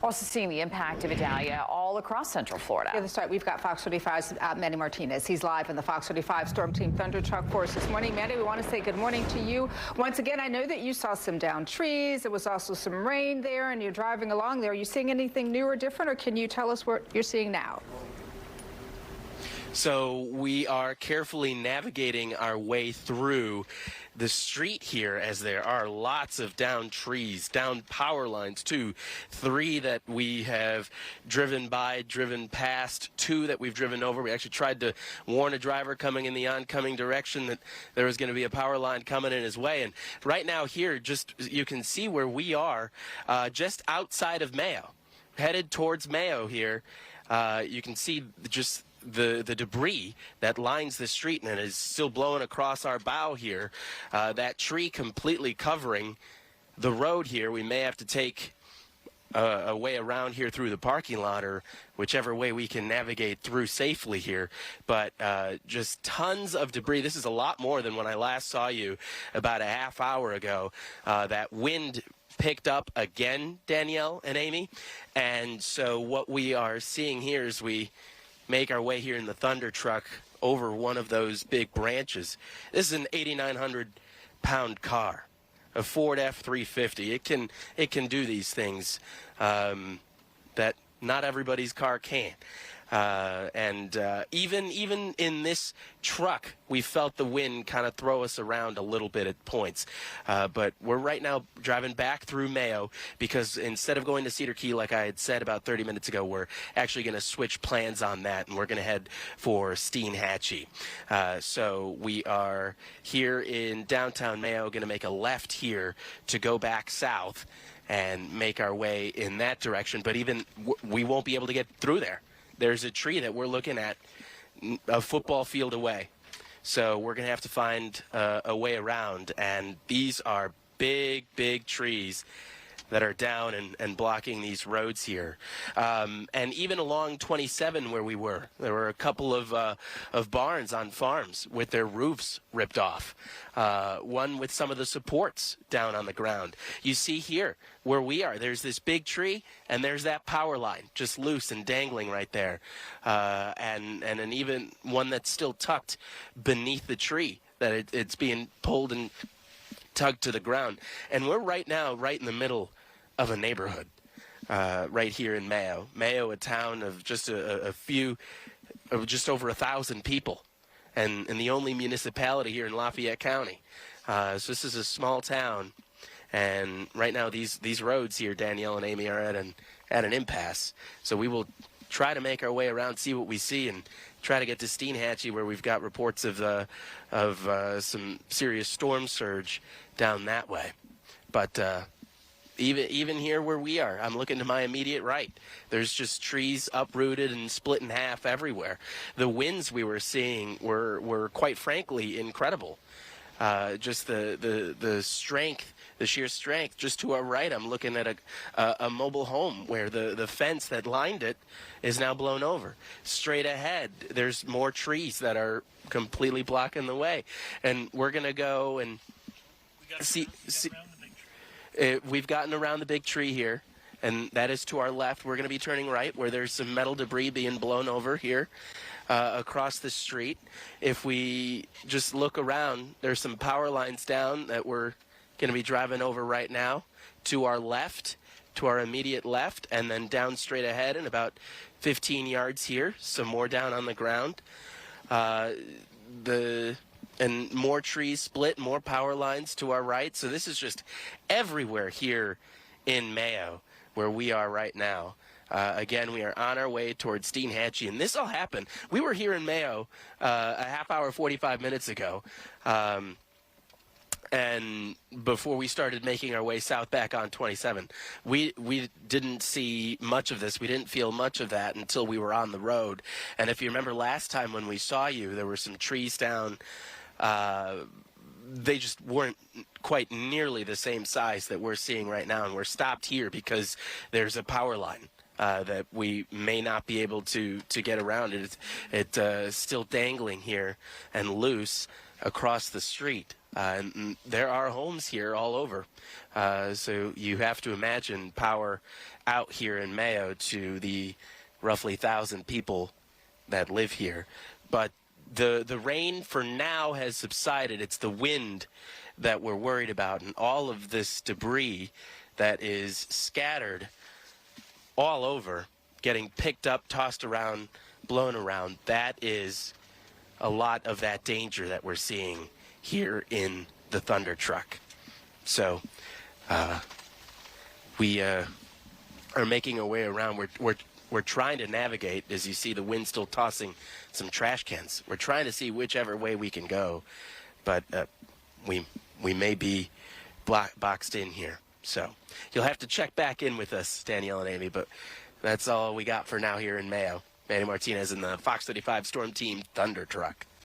Also seeing the impact of Idalia all across Central Florida. Yeah, that's right. We've got Fox 45's Manny Martinez. He's live in the Fox 45 Storm Team Thunder Truck for us this morning. Manny, we want to say good morning to you. Once again, I know that you saw some downed trees. There was also some rain there, and you're driving along there. Are you seeing anything new or different, or can you tell us what you're seeing now? So we are carefully navigating our way through the street here, as there are lots of downed trees, downed power lines too. 3 that we have driven by, driven past, 2 that we've driven over. We actually tried to warn a driver coming in the oncoming direction that there was going to be a power line coming in his way. And right now here, just you can see where we are, just outside of Mayo, headed towards Mayo here. You can see just the debris that lines the street, and it is still blowing across our bow here. That tree completely covering the road here. We may have to take a way around here through the parking lot, or whichever way we can navigate through safely here. But just tons of debris. This is a lot more than when I last saw you about a half hour ago. That wind picked up again, Danielle and Amy. And so what we are seeing here is we make our way here in the Thunder truck over one of those big branches. This is an 8,900-pound car, a Ford F-350. It can do these things that not everybody's car can. Even in this truck, we felt the wind kind of throw us around a little bit at points. But we're right now driving back through Mayo, because instead of going to Cedar Key, like I had said about 30 minutes ago, we're actually going to switch plans on that, and we're going to head for Steinhatchee. So we are here in downtown Mayo, going to make a left here to go back south and make our way in that direction. But even we won't be able to get through there. There's a tree that we're looking at a football field away. So we're going to have to find a way around. And these are big, big trees that are down and blocking these roads here. And even along 27 where we were, there were a couple of barns on farms with their roofs ripped off. One with some of the supports down on the ground. You see here where we are, there's this big tree, and there's that power line just loose and dangling right there. And an even one that's still tucked beneath the tree, that it's being pulled and tugged to the ground. And we're right now right in the middle of a neighborhood right here in Mayo. Mayo, a town of just just over 1,000 people, and the only municipality here in Lafayette County. So this is a small town, and right now these roads here, Danielle and Amy, are at an impasse. So we will try to make our way around, see what we see, and try to get to Steinhatchee, where we've got reports of some serious storm surge down that way. But even here where we are, I'm looking to my immediate right. There's just trees uprooted and split in half everywhere. The winds we were seeing were quite frankly incredible. Just the strength, the sheer strength. Just to our right, I'm looking at a mobile home where the fence that lined it is now blown over. Straight ahead, there's more trees that are completely blocking the way. And we're going to go and see. We've gotten around the big tree here, and that is to our left. We're going to be turning right, where there's some metal debris being blown over here across the street. If we just look around, there's some power lines down that we're going to be driving over right now. To our left, to our immediate left, and then down straight ahead and about 15 yards here, some more down on the ground. And more trees split, more power lines to our right. So this is just everywhere here in Mayo, where we are right now. Again, we are on our way towards Steinhatchee, and this all happened. We were here in Mayo a half hour, 45 minutes ago. And before we started making our way south back on 27, we didn't see much of this. We didn't feel much of that until we were on the road. And if you remember last time when we saw you, there were some trees down. They just weren't quite nearly the same size that we're seeing right now. And we're stopped here because there's a power line that we may not be able to get around. It's still dangling here and loose across the street. And there are homes here all over. So you have to imagine power out here in Mayo to the roughly 1,000 people that live here. But the rain for now has subsided. It's the wind that we're worried about, and all of this debris that is scattered all over, getting picked up, tossed around, blown around. That is a lot of that danger that we're seeing here in the Thunder truck. So we are making our way around. We're trying to navigate, as you see the wind still tossing some trash cans. We're trying to see whichever way we can go, but we may be boxed in here. So you'll have to check back in with us, Danielle and Amy, but that's all we got for now here in Mayo. Manny Martinez in the Fox 35 Storm Team Thunder truck.